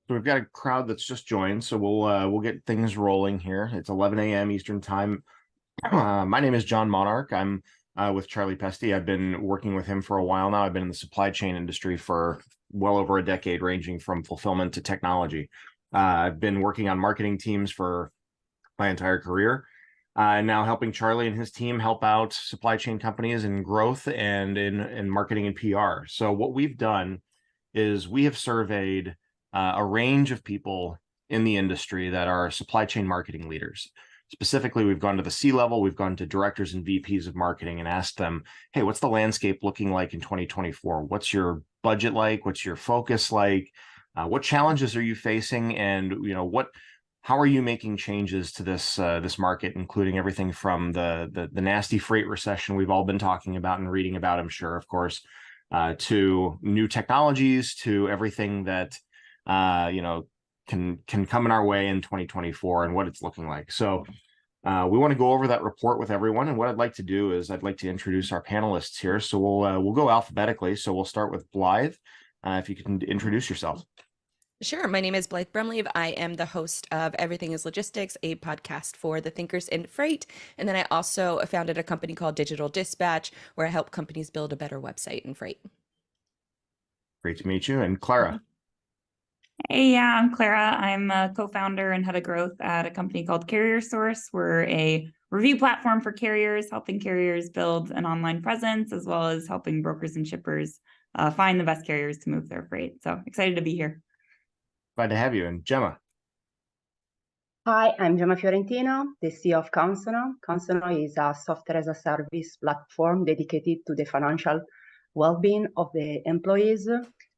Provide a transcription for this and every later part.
So we've got a crowd that's just joined, so we'll get things rolling here. It's 11 a.m. Eastern time. My name is John Monarch. I'm with Charlie Pesty. I've been working with him for a while now. I've been in the supply chain industry for well over a decade, ranging from fulfillment to technology. I've been working on marketing teams for my entire career, and now helping Charlie and his team help out supply chain companies in growth and in marketing and PR. So what we've done is we have surveyed a range of people in the industry that are supply chain marketing leaders. Specifically, we've gone to the C-level, we've gone to directors and VPs of marketing and asked them, hey, what's the landscape looking like in 2024? What's your budget like? What's your focus like? What challenges are you facing? And how are you making changes to this market, including everything from the nasty freight recession we've all been talking about and reading about, I'm sure, of course, to new technologies, to everything that can come in our way in 2024 and what it's looking like. So we want to go over that report with everyone. And what I'd like to do is I'd like to introduce our panelists here. So we'll go alphabetically. So we'll start with Blythe. If you can introduce yourself. Sure. My name is Blythe Brumleve. I am the host of Everything is Logistics, a podcast for the thinkers in freight. And then I also founded a company called Digital Dispatch, where I help companies build a better website in freight. Great to meet you. And Clara. Hey, yeah, I'm Clara. I'm a co-founder and head of growth at a company called Carrier Source. We're a review platform for carriers, helping carriers build an online presence, as well as helping brokers and shippers find the best carriers to move their freight. So excited to be here. Glad to have you. And Gemma. Hi, I'm Gemma Fiorentino, the CEO of Consono. Consono is a software as a service platform dedicated to the financial well-being of the employees.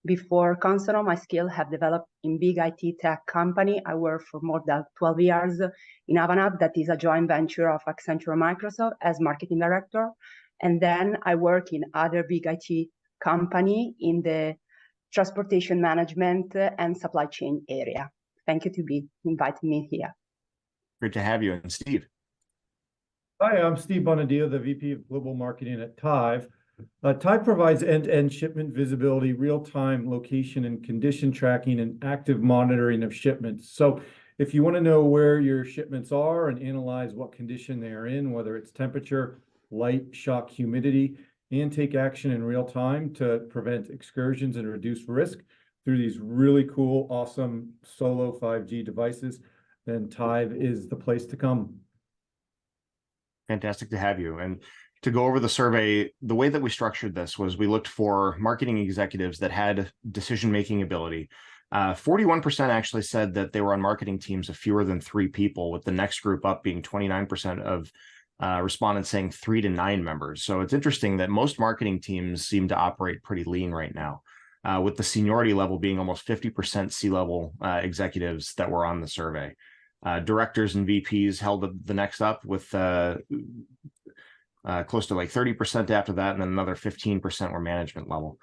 Before Consono, my skills have developed in big IT tech company. I worked for more than 12 years in Avanade, that is a joint venture of Accenture and Microsoft, as marketing director. And then I work in other big IT company in the transportation management and supply chain area. Thank you to be inviting me here. Great to have you. And Steve. Hi, I'm Steve Bonadio, the VP of Global Marketing at Tive. Tive provides end-to-end shipment visibility, real-time location and condition tracking, and active monitoring of shipments. So if you want to know where your shipments are and analyze what condition they are in, whether it's temperature, light, shock, humidity, and take action in real time to prevent excursions and reduce risk through these really cool, awesome solo 5G devices, then Tive is the place to come. Fantastic to have you. And to go over the survey, the way that we structured this was we looked for marketing executives that had decision-making ability. 41% actually said that they were on marketing teams of fewer than 3 people, with the next group up being 29% of respondents saying 3 to 9 members. So it's interesting that most marketing teams seem to operate pretty lean right now, with the seniority level being almost 50% C-level executives that were on the survey. Directors and VPs held the next up with close to like 30% after that, and then another 15% were management level.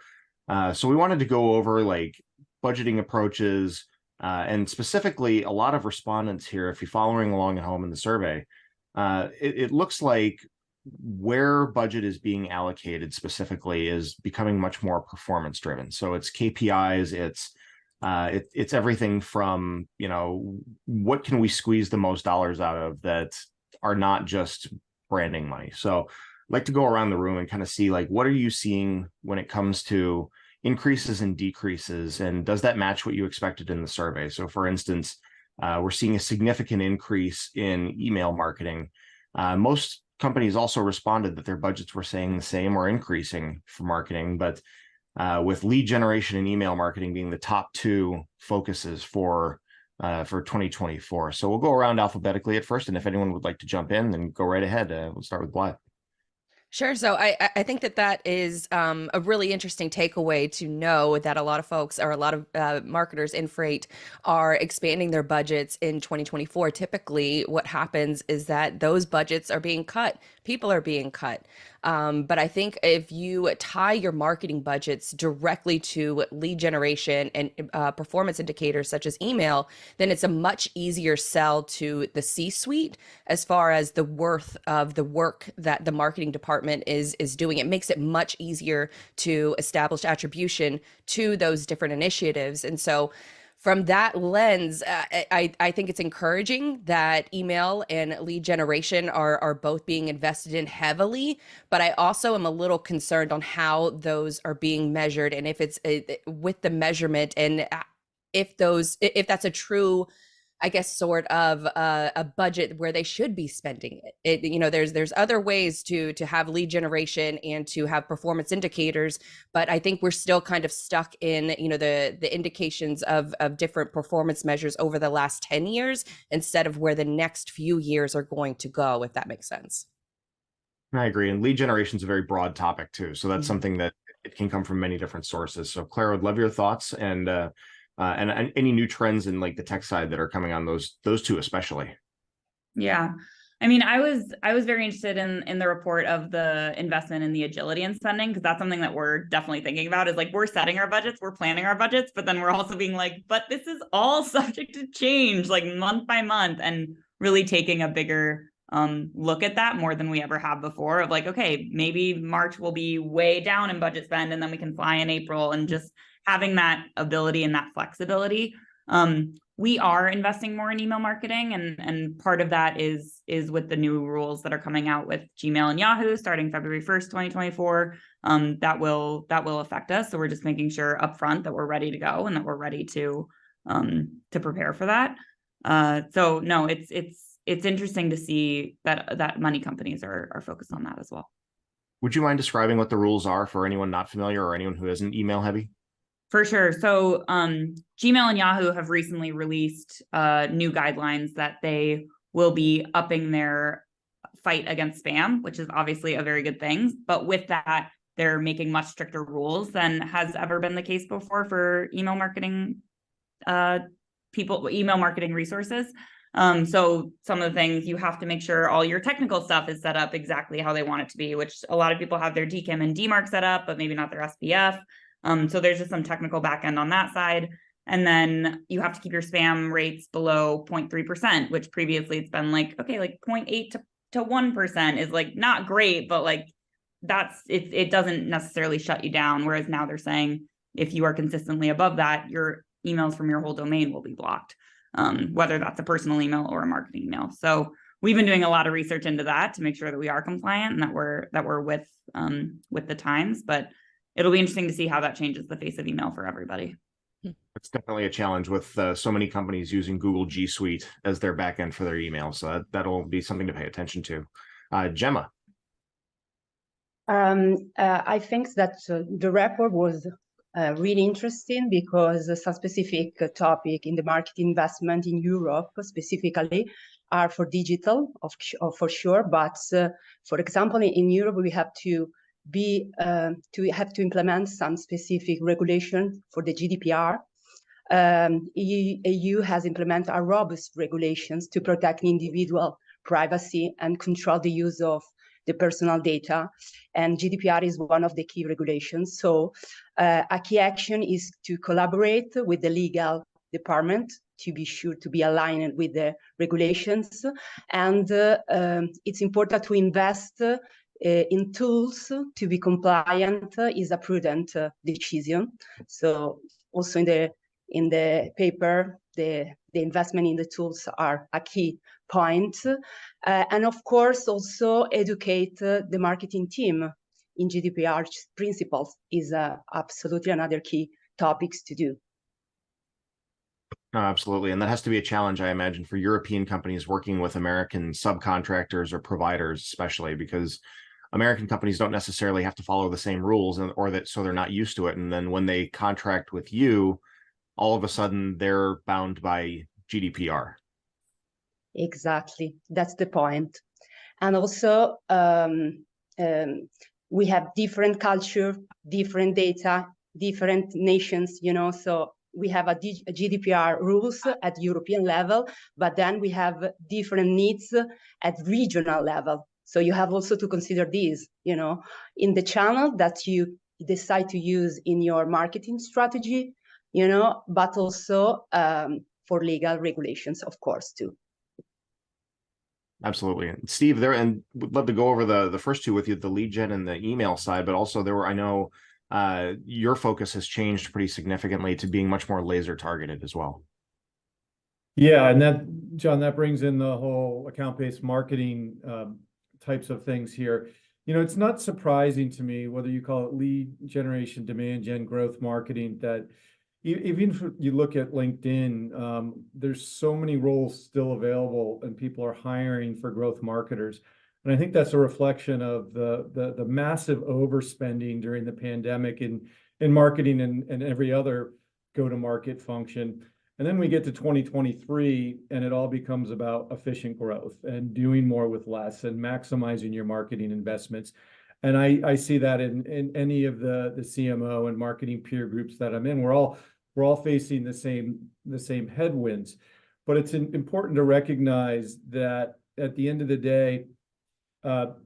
So we wanted to go over like budgeting approaches, and specifically a lot of respondents here, if you're following along at home in the survey, it looks like where budget is being allocated specifically is becoming much more performance driven. So it's KPIs, it's everything from, what can we squeeze the most dollars out of that are not just branding money. So I'd like to go around the room and kind of see, like, what are you seeing when it comes to increases and decreases, and does that match what you expected in the survey? So for instance, we're seeing a significant increase in email marketing. Most companies also responded that their budgets were staying the same or increasing for marketing, but with lead generation and email marketing being the top 2 focuses for 2024. So we'll go around alphabetically at first, and if anyone would like to jump in, then go right ahead. We'll start with Blythe. Sure. So I think that is a really interesting takeaway, to know that a lot of folks, or a lot of marketers in freight, are expanding their budgets in 2024. Typically, what happens is that those budgets are being cut. People are being cut. But I think if you tie your marketing budgets directly to lead generation and performance indicators such as email, then it's a much easier sell to the C-suite as far as the worth of the work that the marketing department is doing. It makes it much easier to establish attribution to those different initiatives. And so from that lens, I think it's encouraging that email and lead generation are both being invested in heavily. But I also am a little concerned on how those are being measured, and if it's with the measurement, and if that's a true, I guess, sort of a budget where they should be spending it. There's other ways to have lead generation and to have performance indicators, but I think we're still kind of stuck in, the indications of different performance measures over the last 10 years instead of where the next few years are going to go, if that makes sense. I agree. And lead generation is a very broad topic too. So that's something that it can come from many different sources. So Claire, would love your thoughts and any new trends in like the tech side that are coming on those two especially. Yeah. I mean, I was very interested in the report of the investment in the agility and spending, because that's something that we're definitely thinking about, is like, we're setting our budgets, we're planning our budgets, but then we're also being like, but this is all subject to change, like month by month, and really taking a bigger look at that more than we ever have before, of like, okay, maybe March will be way down in budget spend and then we can fly in April, and just having that ability and that flexibility. We are investing more in email marketing, and part of that is with the new rules that are coming out with Gmail and Yahoo starting February 1st, 2024. That will affect us. So we're just making sure upfront that we're ready to go and that we're ready to prepare for that. So no, it's interesting to see that money companies are focused on that as well. Would you mind describing what the rules are for anyone not familiar or anyone who isn't email heavy? For sure. So Gmail and Yahoo have recently released new guidelines that they will be upping their fight against spam, which is obviously a very good thing. But with that, they're making much stricter rules than has ever been the case before for email marketing email marketing resources. So some of the things, you have to make sure all your technical stuff is set up exactly how they want it to be, which a lot of people have their DKIM and DMARC set up, but maybe not their SPF. So there's just some technical backend on that side. And then you have to keep your spam rates below 0.3%, which previously it's been like, okay, like 0.8 to 1% is like not great, but like it doesn't necessarily shut you down. Whereas now they're saying if you are consistently above that, your emails from your whole domain will be blocked, whether that's a personal email or a marketing email. So we've been doing a lot of research into that to make sure that we are compliant and that we're with the times, but it'll be interesting to see how that changes the face of email for everybody. It's definitely a challenge with so many companies using Google G Suite as their backend for their email. So that'll be something to pay attention to. Gemma. I think that the report was really interesting because some specific topic in the market investment in Europe specifically are for digital, for sure. But for example, in Europe, we have to implement some specific regulation for the GDPR. EU has implemented a robust regulations to protect individual privacy and control the use of the personal data, and GDPR is one of the key regulations. So a key action is to collaborate with the legal department to be sure to be aligned with the regulations, and it's important to invest in tools to be compliant is a prudent decision. So also in the paper, the investment in the tools are a key point. And of course, also educate the marketing team in GDPR principles is absolutely another key topics to do. No, absolutely. And that has to be a challenge, I imagine, for European companies working with American subcontractors or providers, especially because American companies don't necessarily have to follow the same rules, so they're not used to it. And then when they contract with you, all of a sudden they're bound by GDPR. Exactly. That's the point. And also, we have different culture, different data, different nations, so we have a GDPR rules at European level, but then we have different needs at regional level. So you have also to consider these, in the channel that you decide to use in your marketing strategy, but also for legal regulations, of course, too. Absolutely. And Steve, and would love to go over the first two with you, the lead gen and the email side, but also there were, I know, your focus has changed pretty significantly to being much more laser targeted as well. Yeah, and that, John, that brings in the whole account-based marketing types of things here. You know, it's not surprising to me, whether you call it lead generation, demand gen, growth marketing, that even if you look at LinkedIn, there's so many roles still available and people are hiring for growth marketers. And I think that's a reflection of the massive overspending during the pandemic in marketing and every other go-to-market function. And then we get to 2023 and it all becomes about efficient growth and doing more with less and maximizing your marketing investments. And I see that in any of the CMO and marketing peer groups that I'm in. We're all facing the same headwinds. But it's important to recognize that at the end of the day,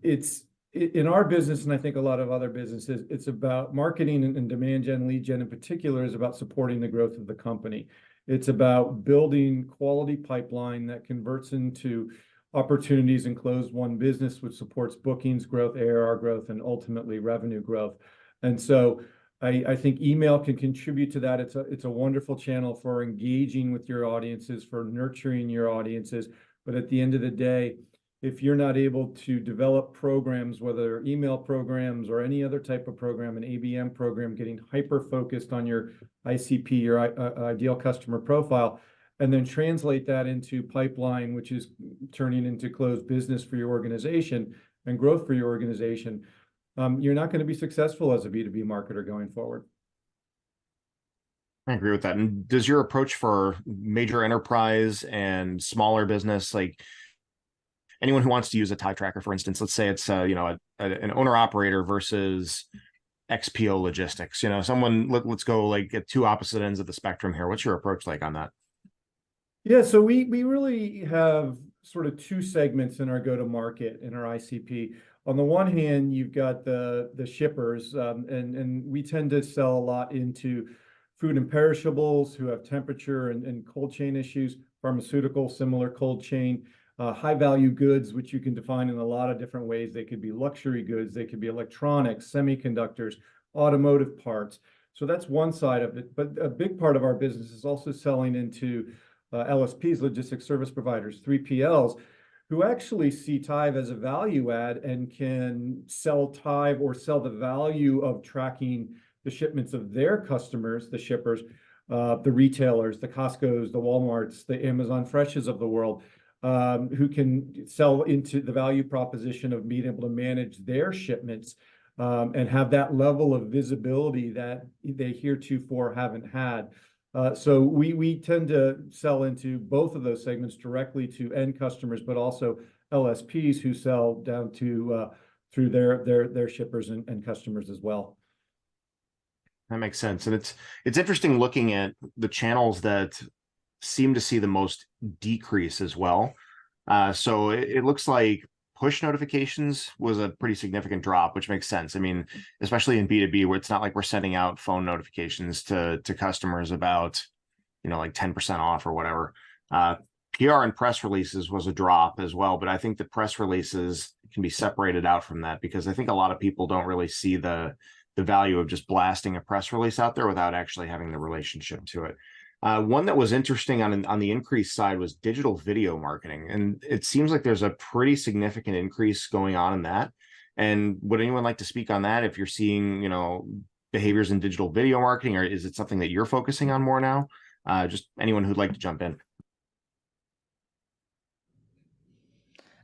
it's in our business, and I think a lot of other businesses, it's about marketing and demand gen, lead gen in particular, is about supporting the growth of the company. It's about building quality pipeline that converts into opportunities and closed won business, which supports bookings growth, ARR growth, and ultimately revenue growth. And so I think email can contribute to that. It's a wonderful channel for engaging with your audiences, for nurturing your audiences. But at the end of the day, if you're not able to develop programs, whether email programs or any other type of program, an ABM program, getting hyper-focused on your ICP, your ideal customer profile, and then translate that into pipeline, which is turning into closed business for your organization and growth for your organization, you're not going to be successful as a B2B marketer going forward. I agree with that. And does your approach for major enterprise and smaller business, like anyone who wants to use a Tide tracker, for instance, let's say it's an owner operator versus XPO logistics, someone, let's go like at two opposite ends of the spectrum here. What's your approach like on that? Yeah, so we really have sort of two segments in our go-to-market in our ICP. On the one hand, you've got the shippers, and we tend to sell a lot into food and perishables who have temperature and cold chain issues, pharmaceutical, similar cold chain, high value goods, which you can define in a lot of different ways. They could be luxury goods, they could be electronics, semiconductors, automotive parts. So that's one side of it. But a big part of our business is also selling into LSPs, logistics service providers, 3PLs, who actually see Tive as a value add and can sell Tive or sell the value of tracking the shipments of their customers, the shippers, the retailers, the Costcos, the Walmarts, the Amazon Freshes of the world, who can sell into the value proposition of being able to manage their shipments and have that level of visibility that they heretofore haven't had. So we tend to sell into both of those segments directly to end customers, but also LSPs who sell down to through their shippers and customers as well. That makes sense. And it's interesting looking at the channels that seem to see the most decrease as well. So it looks like push notifications was a pretty significant drop, which makes sense. I mean, especially in B2B, where it's not like we're sending out phone notifications to customers about, like 10% off or whatever. PR and press releases was a drop as well, but I think the press releases can be separated out from that because I think a lot of people don't really see the value of just blasting a press release out there without actually having the relationship to it. One that was interesting on the increase side was digital video marketing. And it seems like there's a pretty significant increase going on in that. And would anyone like to speak on that? If you're seeing, behaviors in digital video marketing, or is it something that you're focusing on more now? Just anyone who'd like to jump in.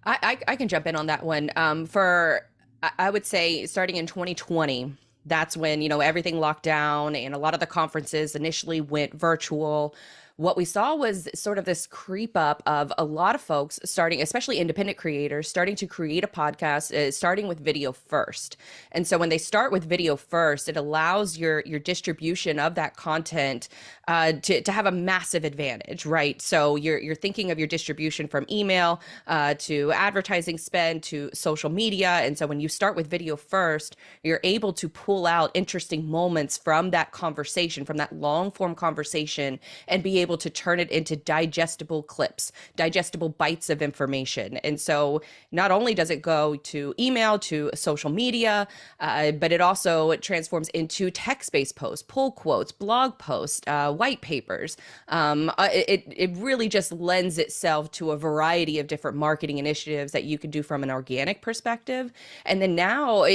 I can jump in on that one. I would say starting in 2020, that's when, everything locked down and a lot of the conferences initially went virtual. What we saw was sort of this creep up of a lot of folks starting, especially independent creators, starting to create a podcast, starting with video first. And so when they start with video first, it allows your distribution of that content to have a massive advantage, right? So you're thinking of your distribution from email to advertising spend to social media. And so when you start with video first, you're able to pull out interesting moments from that conversation, from that long form conversation, and be able to turn it into digestible clips, digestible bites of information. And so not only does it go to email, to social media, but it also transforms into text-based posts, pull quotes, blog posts, white papers. It really just lends itself to a variety of different marketing initiatives that you can do from an organic perspective. And then now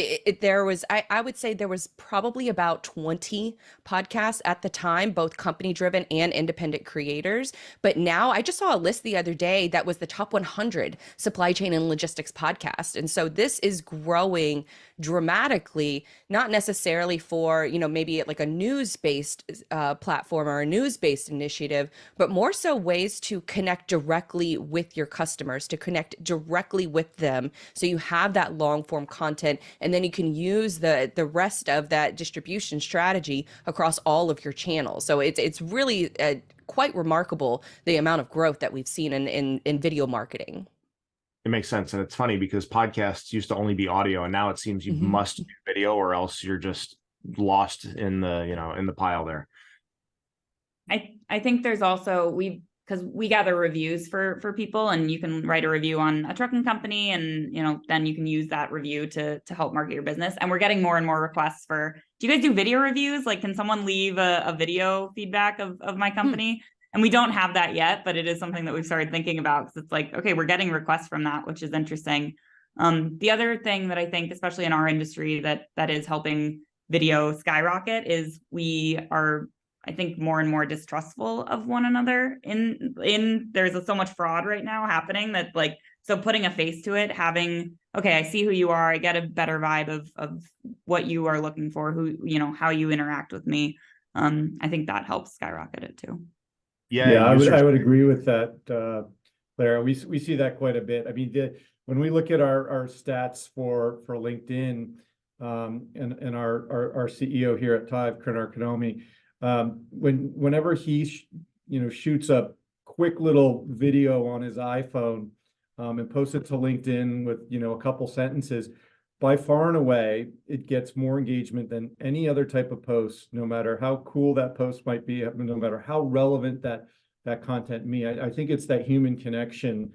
there was, I would say there was probably about 20 podcasts at the time, both company driven and independent creators. But now I just saw a list the other day that was the top 100 supply chain and logistics podcast. And so this is growing dramatically, not necessarily for, you know, maybe like a news-based platform or a news-based initiative, but more so ways to connect directly with your customers, to connect directly with them. So you have that long form content, and then you can use the rest of that distribution strategy across all of your channels. So it's really quite remarkable the amount of growth that we've seen in video marketing. It makes sense. And it's funny because podcasts used to only be audio, and now it seems you must do video or else you're just lost in the, you know, in the pile there. I think there's also, because we gather reviews for people, and you can write a review on a trucking company, and you know, then you can use that review to help market your business. And we're getting more and more requests for, do you guys do video reviews? Like, can someone leave a video feedback of my company? And we don't have that yet, but it is something that we've started thinking about, because it's like, okay, we're getting requests from that, which is interesting. The other thing that I think, especially in our industry, that is helping video skyrocket is we are, I think, more and more distrustful of one another. There's so much fraud right now happening that, like, so putting a face to it, having, okay, I see who you are, I get a better vibe of what you are looking for, who, you know, how you interact with me. I think that helps skyrocket it too. Yeah, I would agree with that, Clara. We see that quite a bit. I mean, when we look at our stats for LinkedIn, and our CEO here at Tive, Kurnar Kanomi, whenever he shoots a quick little video on his iPhone, and posts it to LinkedIn with, you know, a couple sentences, by far and away, it gets more engagement than any other type of post, no matter how cool that post might be, no matter how relevant that content may. I think it's that human connection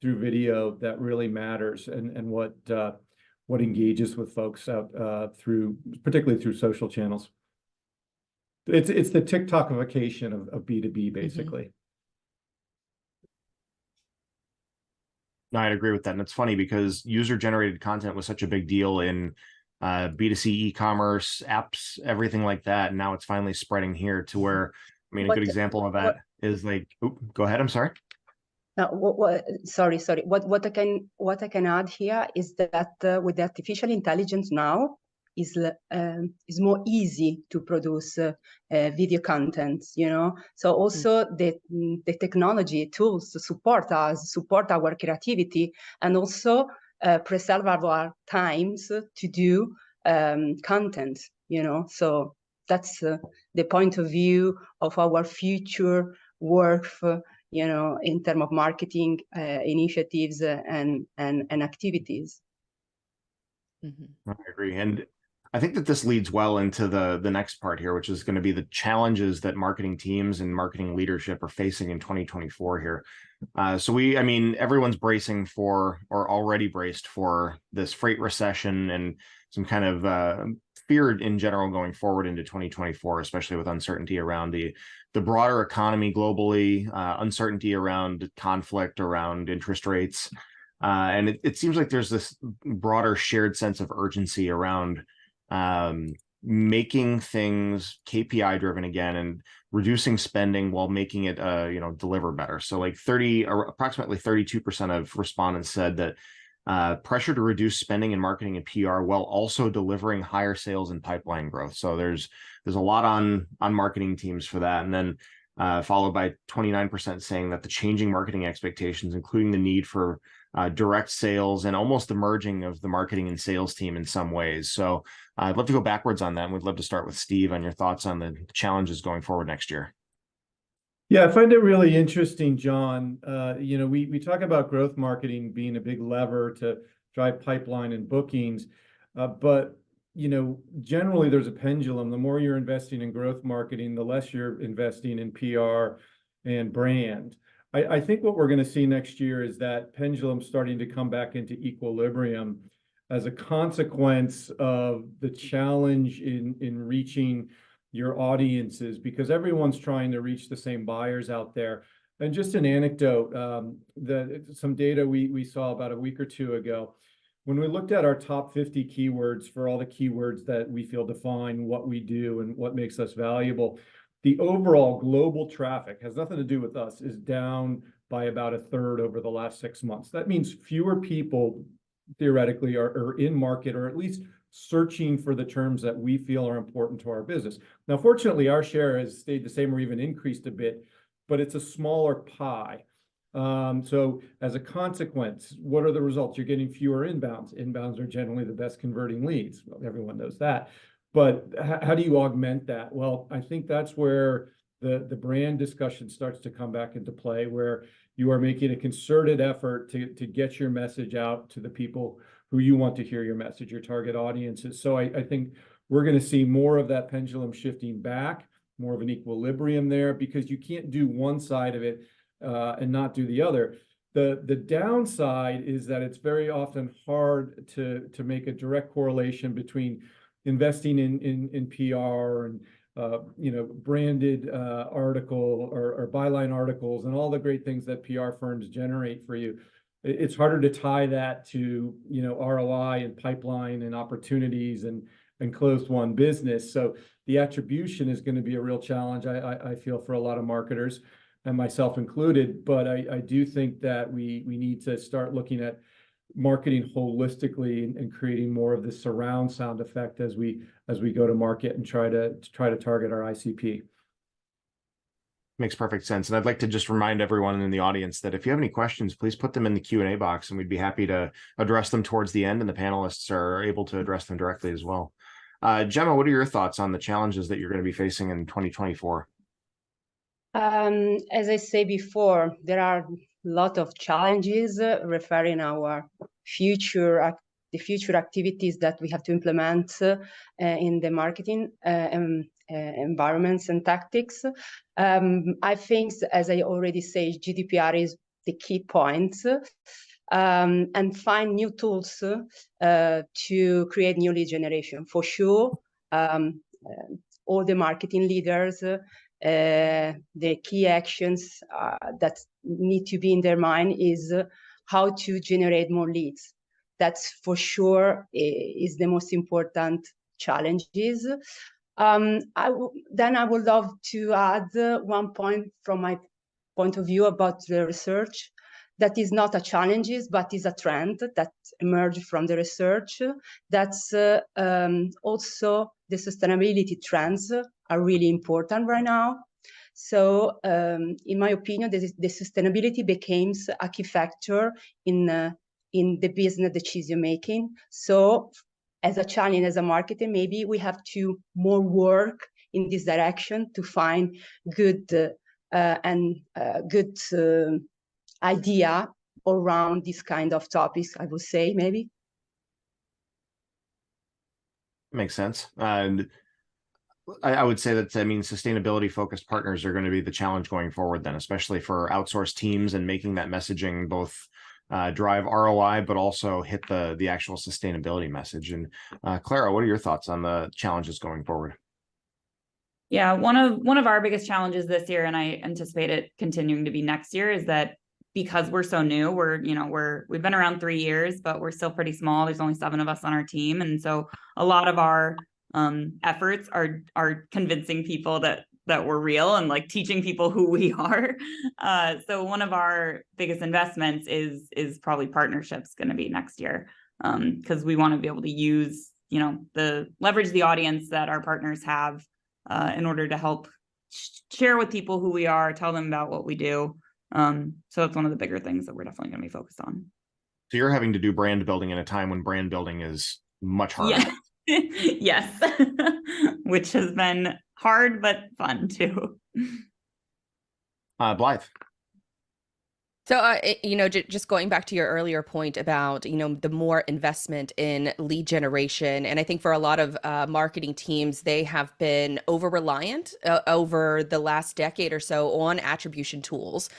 through video that really matters, and what engages with folks particularly through social channels. It's the TikTokification of B2B, basically. No, I'd agree with that. And it's funny because user-generated content was such a big deal in B2C e-commerce, apps, everything like that. And now it's finally spreading here to where, I mean, a good example of that is like, go ahead, I'm sorry. Sorry. What I can add here is that with the artificial intelligence now, is more easy to produce video content, you know. So also the technology tools to support our creativity, and also preserve our times to do content, you know. So that's the point of view of our future work, you know, in terms of marketing initiatives and activities. I agree. And I think that this leads well into the next part here, which is going to be the challenges that marketing teams and marketing leadership are facing in 2024 here. So everyone's bracing for, or already braced for, this freight recession and some kind of fear in general going forward into 2024, especially with uncertainty around the broader economy globally, uncertainty around conflict, around interest rates. And it seems like there's this broader shared sense of urgency around making things KPI driven again and reducing spending while making it deliver better. So like approximately 32% of respondents said that pressure to reduce spending in marketing and PR while also delivering higher sales and pipeline growth. So there's a lot on marketing teams for that. And then followed by 29% saying that the changing marketing expectations, including the need for direct sales and almost the merging of the marketing and sales team in some ways. So I'd love to go backwards on that. And we'd love to start with Steve on your thoughts on the challenges going forward next year. Yeah, I find it really interesting, John. We talk about growth marketing being a big lever to drive pipeline and bookings, but generally there's a pendulum. The more you're investing in growth marketing, the less you're investing in PR and brand. I think what we're going to see next year is that pendulum starting to come back into equilibrium as a consequence of the challenge in reaching your audiences, because everyone's trying to reach the same buyers out there. And just an anecdote, some data we saw about a week or two ago, when we looked at our top 50 keywords for all the keywords that we feel define what we do and what makes us valuable, the overall global traffic, has nothing to do with us, is down by about a third over the last 6 months. That means fewer people theoretically are in market, or at least searching for the terms that we feel are important to our business. Now, fortunately, our share has stayed the same or even increased a bit, but it's a smaller pie. So as a consequence, what are the results? You're getting fewer inbounds. Inbounds are generally the best converting leads. Well, everyone knows that. But how do you augment that? Well, I think that's where the brand discussion starts to come back into play, where you are making a concerted effort to get your message out to the people who you want to hear your message, your target audiences. So I think we're going to see more of that pendulum shifting back, more of an equilibrium there, because you can't do one side of it and not do the other. The downside is that it's very often hard to make a direct correlation between investing in PR and branded article or byline articles and all the great things that PR firms generate for you. It's harder to tie that to ROI and pipeline and opportunities and closed won business. So the attribution is going to be a real challenge, I feel, for a lot of marketers, and myself included. But I do think that we need to start looking at marketing holistically and creating more of this surround sound effect as we go to market and try to target our ICP. Makes perfect sense. And I'd like to just remind everyone in the audience that if you have any questions, please put them in the Q&A box, and we'd be happy to address them towards the end, and the panelists are able to address them directly as well. Gemma, what are your thoughts on the challenges that you're going to be facing in 2024? As I say before, there are a lot of challenges referring our the future activities that we have to implement in the marketing environments and tactics. I think, as I already say, GDPR is the key point, and find new tools to create new lead generation. For sure, all the marketing leaders, the key actions that need to be in their mind is how to generate more leads. That's for sure is the most important challenges. Then I would love to add one point from my point of view about the research that is not a challenge, but is a trend that emerged from the research. That's also the sustainability trends are really important right now. So in my opinion, the sustainability becomes a key factor in the business decision making. So as a challenge, as a marketer, maybe we have to more work in this direction to find good idea around this kind of topics, I would say, maybe. Makes sense. And I would say that, sustainability focused partners are going to be the challenge going forward then, especially for outsourced teams, and making that messaging both drive ROI, but also hit the actual sustainability message. And Clara, what are your thoughts on the challenges going forward? Yeah, one of our biggest challenges this year, and I anticipate it continuing to be next year, is that because we're so new, we've been around 3 years, but we're still pretty small. There's only 7 of us on our team, and so a lot of our efforts are convincing people that we're real and like teaching people who we are. So one of our biggest investments is probably partnerships going to be next year, because we want to be able to use leverage the audience that our partners have in order to help share with people who we are, tell them about what we do. So it's one of the bigger things that we're definitely going to be focused on. So you're having to do brand building in a time when brand building is much harder. Yeah. Yes, which has been hard but fun too. Blythe. So, just going back to your earlier point about, the more investment in lead generation. And I think for a lot of marketing teams, they have been over reliant over the last decade or so on attribution tools.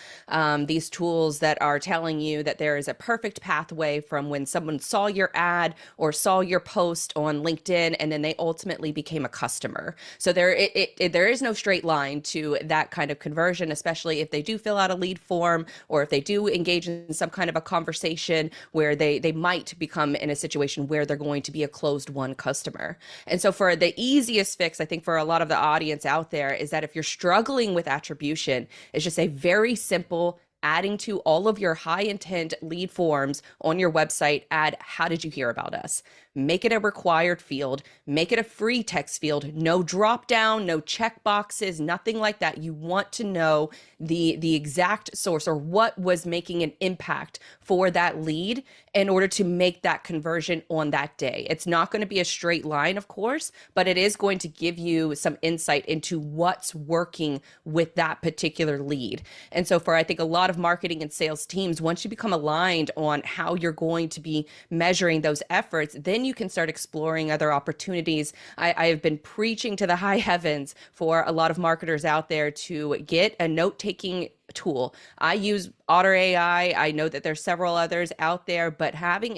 These tools that are telling you that there is a perfect pathway from when someone saw your ad or saw your post on LinkedIn, and then they ultimately became a customer. So there is no straight line to that kind of conversion, especially if they do fill out a lead form, or if they do engage in some kind of a conversation where they might become in a situation where they're going to be a closed won customer. And so for the easiest fix, I think for a lot of the audience out there, is that if you're struggling with attribution, it's just a very simple adding to all of your high intent lead forms on your website, add how did you hear about us? Make it a required field, make it a free text field, no drop down, no check boxes, nothing like that. You want to know the exact source or what was making an impact for that lead in order to make that conversion on that day. It's not going to be a straight line, of course, but it is going to give you some insight into what's working with that particular lead. And so for, I think, a lot of marketing and sales teams, once you become aligned on how you're going to be measuring those efforts, then you can start exploring other opportunities. I have been preaching to the high heavens for a lot of marketers out there to get a note-taking tool. I use Otter AI. I know that there's several others out there, but having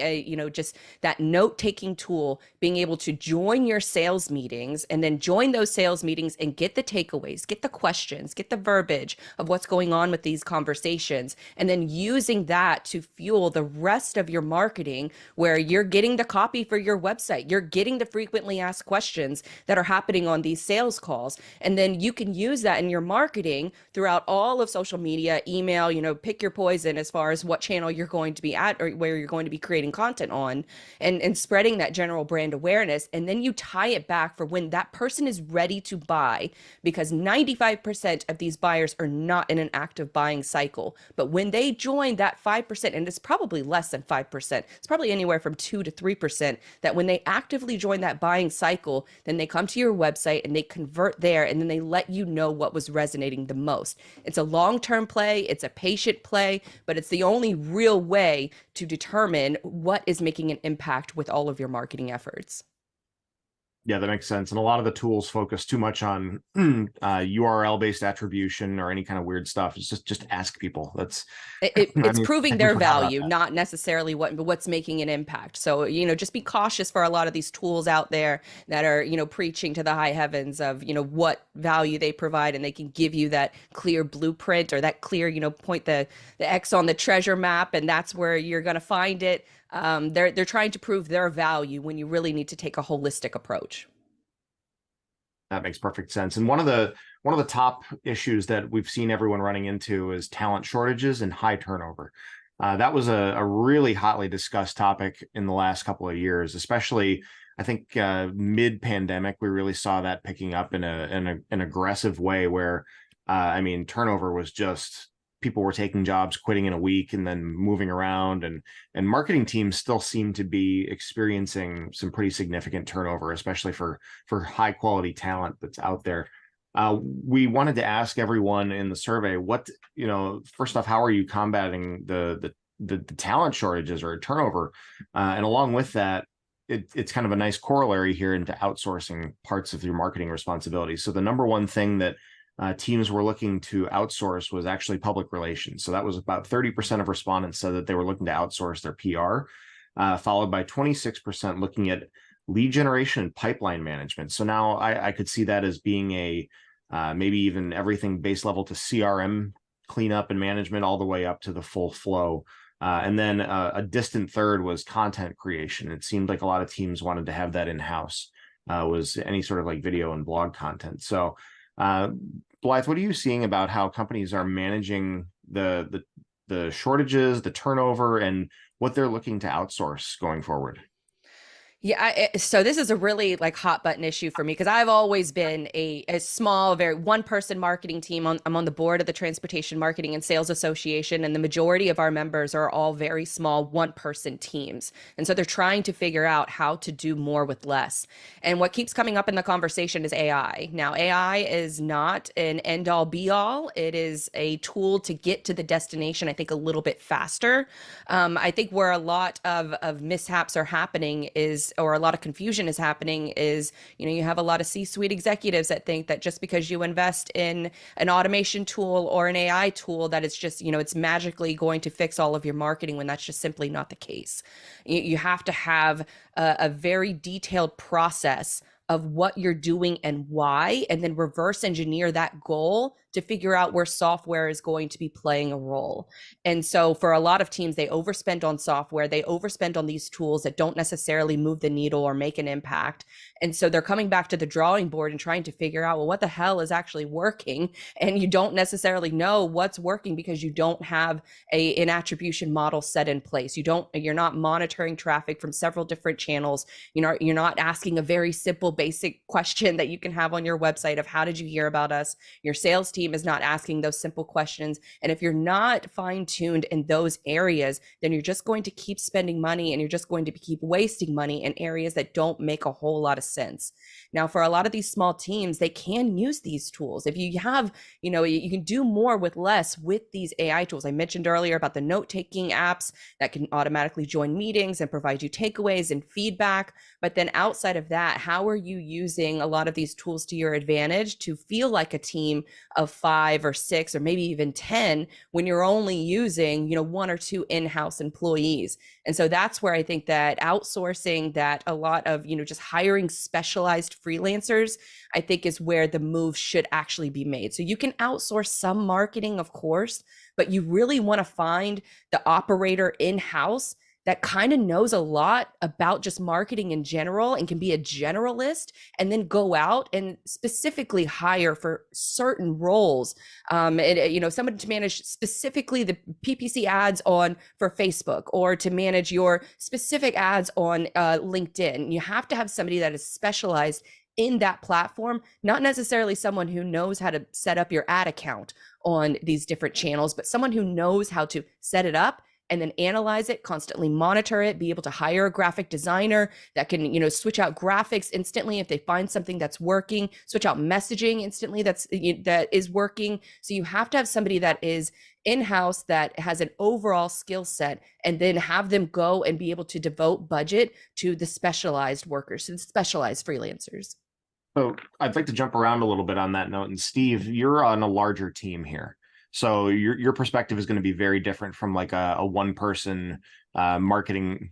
just that note-taking tool, being able to join your sales meetings and then join those sales meetings and get the takeaways, get the questions, get the verbiage of what's going on with these conversations, and then using that to fuel the rest of your marketing, where you're getting the copy for your website, you're getting the frequently asked questions that are happening on these sales calls, and then you can use that in your marketing throughout all of social media, email, pick your poison as far as what channel you're going to be at or where you're going to be creating content on, and spreading that general brand awareness. And then you tie it back for when that person is ready to buy, because 95% of these buyers are not in an active buying cycle. But when they join that 5%, and it's probably less than 5%, it's probably anywhere from 2 to 3%, that when they actively join that buying cycle, then they come to your website and they convert there, and then they let you know what was resonating the most. It's a long-term play, it's a patient play, but it's the only real way to determine what is making an impact with all of your marketing efforts. Yeah, that makes sense. And a lot of the tools focus too much on URL-based attribution or any kind of weird stuff. It's just ask people. That's it's proving their value, that. not necessarily what's making an impact. So, just be cautious for a lot of these tools out there that are, preaching to the high heavens of, what value they provide, and they can give you that clear blueprint or that clear, point the X on the treasure map, and that's where you're going to find it. They're trying to prove their value when you really need to take a holistic approach. That makes perfect sense. And one of the top issues that we've seen everyone running into is talent shortages and high turnover. That was a really hotly discussed topic in the last couple of years, especially I think mid-pandemic. We really saw that picking up in an aggressive way where turnover was just, people were taking jobs, quitting in a week, and then moving around, and marketing teams still seem to be experiencing some pretty significant turnover, especially for high quality talent that's out there. We wanted to ask everyone in the survey, first off, how are you combating the talent shortages or turnover? And along with that, it's kind of a nice corollary here into outsourcing parts of your marketing responsibilities. So the number one thing that teams were looking to outsource was actually public relations. So that was about 30% of respondents said that they were looking to outsource their PR, followed by 26% looking at lead generation and pipeline management. So now I could see that as being a maybe even everything base level to CRM cleanup and management all the way up to the full flow. And then a distant third was content creation. It seemed like a lot of teams wanted to have that in-house, was any sort of like video and blog content. So Blythe, what are you seeing about how companies are managing the shortages, the turnover, and what they're looking to outsource going forward? Yeah, so this is a really like hot button issue for me because I've always been a small, very one person marketing team. I'm on the board of the Transportation Marketing and Sales Association, and the majority of our members are all very small one person teams. And so they're trying to figure out how to do more with less. And what keeps coming up in the conversation is AI. Now, AI is not an end all be all, it is a tool to get to the destination, I think, a little bit faster. I think where a lot of mishaps are happening is, or a lot of confusion is happening is, you have a lot of C-suite executives that think that just because you invest in an automation tool or an AI tool, that it's just, it's magically going to fix all of your marketing, when that's just simply not the case. You have to have a very detailed process of what you're doing and why, and then reverse engineer that goal to figure out where software is going to be playing a role. And so for a lot of teams, they overspend on software, they overspend on these tools that don't necessarily move the needle or make an impact. And so they're coming back to the drawing board and trying to figure out, well, what the hell is actually working? And you don't necessarily know what's working because you don't have an attribution model set in place. You're not monitoring traffic from several different channels. You're not asking a very simple, basic question that you can have on your website of how did you hear about us? Your sales team is not asking those simple questions. And if you're not fine-tuned in those areas, then you're just going to keep spending money, and you're just going to keep wasting money in areas that don't make a whole lot of sense. Now, for a lot of these small teams, they can use these tools. If you have, you can do more with less with these AI tools. I mentioned earlier about the note-taking apps that can automatically join meetings and provide you takeaways and feedback. But then outside of that, how are you using a lot of these tools to your advantage to feel like a team of 5 or 6 or maybe even 10 when you're only using, 1 or 2 in-house employees? And so that's where I think that outsourcing, that a lot of, just hiring specialized freelancers, I think is where the move should actually be made. So you can outsource some marketing, of course, but you really want to find the operator in-house that kind of knows a lot about just marketing in general and can be a generalist, and then go out and specifically hire for certain roles. Somebody to manage specifically the PPC ads for Facebook, or to manage your specific ads on LinkedIn. You have to have somebody that is specialized in that platform, not necessarily someone who knows how to set up your ad account on these different channels, but someone who knows how to set it up and then analyze it, constantly monitor it, be able to hire a graphic designer that can, switch out graphics instantly if they find something that's working, switch out messaging instantly that is working. So you have to have somebody that is in-house, that has an overall skill set, and then have them go and be able to devote budget to the specialized workers, to the specialized freelancers. So I'd like to jump around a little bit on that note. And Steve, you're on a larger team here. So your perspective is going to be very different from like a one person marketing,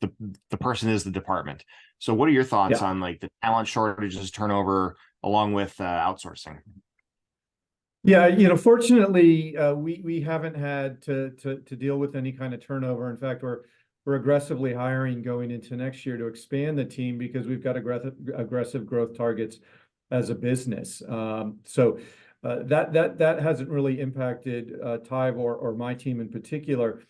the person is the department. So what are your thoughts on like the talent shortages, turnover, along with outsourcing? Yeah, fortunately, we haven't had to deal with any kind of turnover. In fact, we're aggressively hiring going into next year to expand the team because we've got aggressive growth targets as a business. That hasn't really impacted Tive or my team in particular.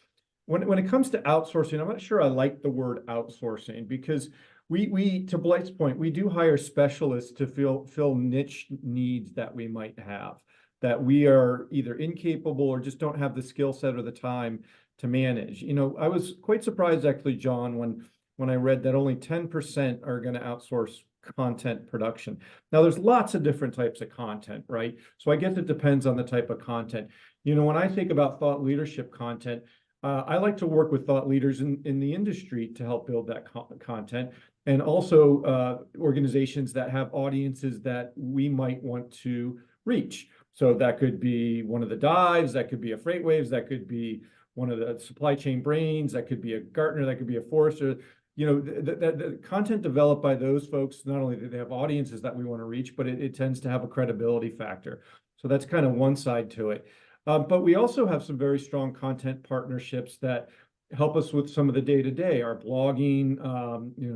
When it comes to outsourcing, I'm not sure I like the word outsourcing, because we to Blake's point, we do hire specialists to fill niche needs that we might have, that we are either incapable or just don't have the skill set or the time to manage. I was quite surprised actually, John, when I read that only 10% are going to outsource content production. Now, there's lots of different types of content, right? So I guess it depends on the type of content. When I think about thought leadership content, I like to work with thought leaders in the industry to help build that content, and also organizations that have audiences that we might want to reach. So that could be one of the dives, that could be a FreightWaves, that could be one of the supply chain brains, that could be a Gartner, that could be a Forrester. The content developed by those folks, not only do they have audiences that we want to reach, but it tends to have a credibility factor. So that's kind of one side to it. But we also have some very strong content partnerships that help us with some of the day-to-day, our blogging,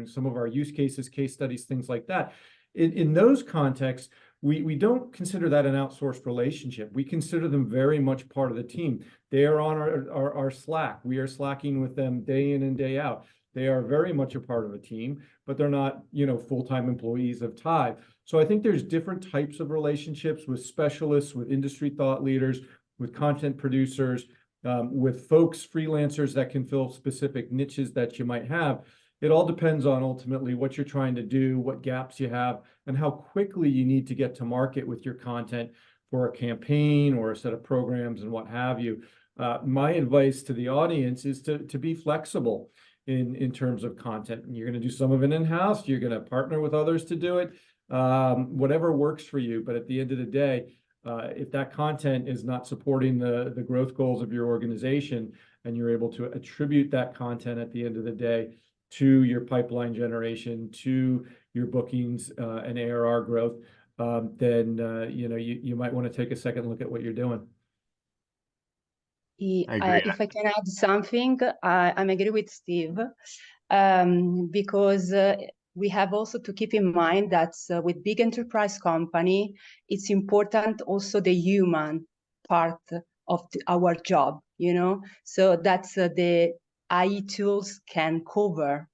some of our use cases, case studies, things like that. In those contexts, we don't consider that an outsourced relationship. We consider them very much part of the team. They are on our Slack. We are slacking with them day in and day out. They are very much a part of a team, but they're not, full-time employees of Tide. So I think there's different types of relationships with specialists, with industry thought leaders, with content producers, with folks, freelancers that can fill specific niches that you might have. It all depends on ultimately what you're trying to do, what gaps you have, and how quickly you need to get to market with your content for a campaign or a set of programs and what have you. My advice to the audience is to be flexible in terms of content. You're going to do some of it in-house, you're going to partner with others to do it, whatever works for you. But at the end of the day, if that content is not supporting the growth goals of your organization, and you're able to attribute that content at the end of the day to your pipeline generation, to your bookings and ARR growth, then you might want to take a second look at what you're doing. I agree. If I can add something, I'm agree with Steve, because we have also to keep in mind that with big enterprise company, it's important also the human part of our job, so that's the AI tools can cover.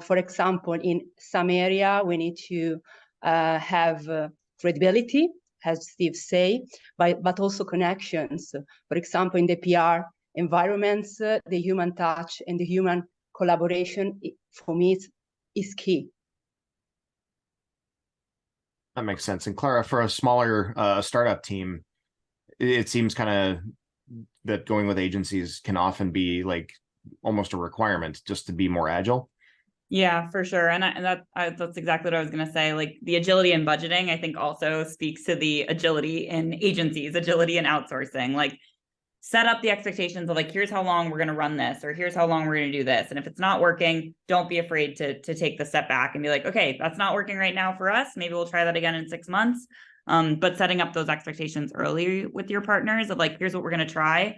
For example, in some area, we need to have credibility, as Steve say, but also connections. For example, in the PR environments, the human touch and the human collaboration, for me, is key. That makes sense. And Clara, for a smaller startup team, it seems kind of that going with agencies can often be like almost a requirement just to be more agile. Yeah, for sure. And that's exactly what I was going to say. Like the agility in budgeting, I think also speaks to the agility in agencies, agility in outsourcing. Like set up the expectations of like, here's how long we're going to run this, or here's how long we're going to do this. And if it's not working, don't be afraid to take the step back and be like, okay, that's not working right now for us. Maybe we'll try that again in 6 months. But setting up those expectations early with your partners of like, here's what we're going to try.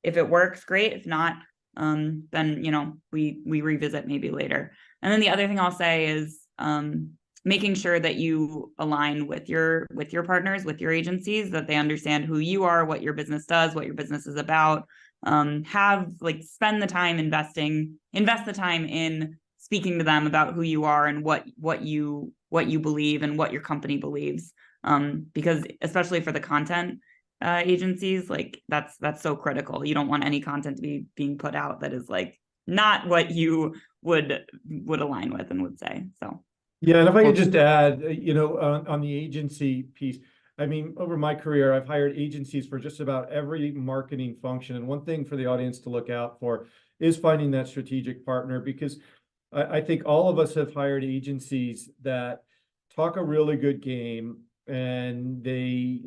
If it works, great. If not, then, we revisit maybe later. And then the other thing I'll say is making sure that you align with your partners, with your agencies, that they understand who you are, what your business does, what your business is about. Spend the time invest the time in speaking to them about who you are and what you believe and what your company believes. Because especially for the content agencies, like that's so critical. You don't want any content to be being put out that is like not what you would align with and would say. So yeah, and if I could just add, on the agency piece, I mean, over my career, I've hired agencies for just about every marketing function. And one thing for the audience to look out for is finding that strategic partner, because I think all of us have hired agencies that talk a really good game, and they,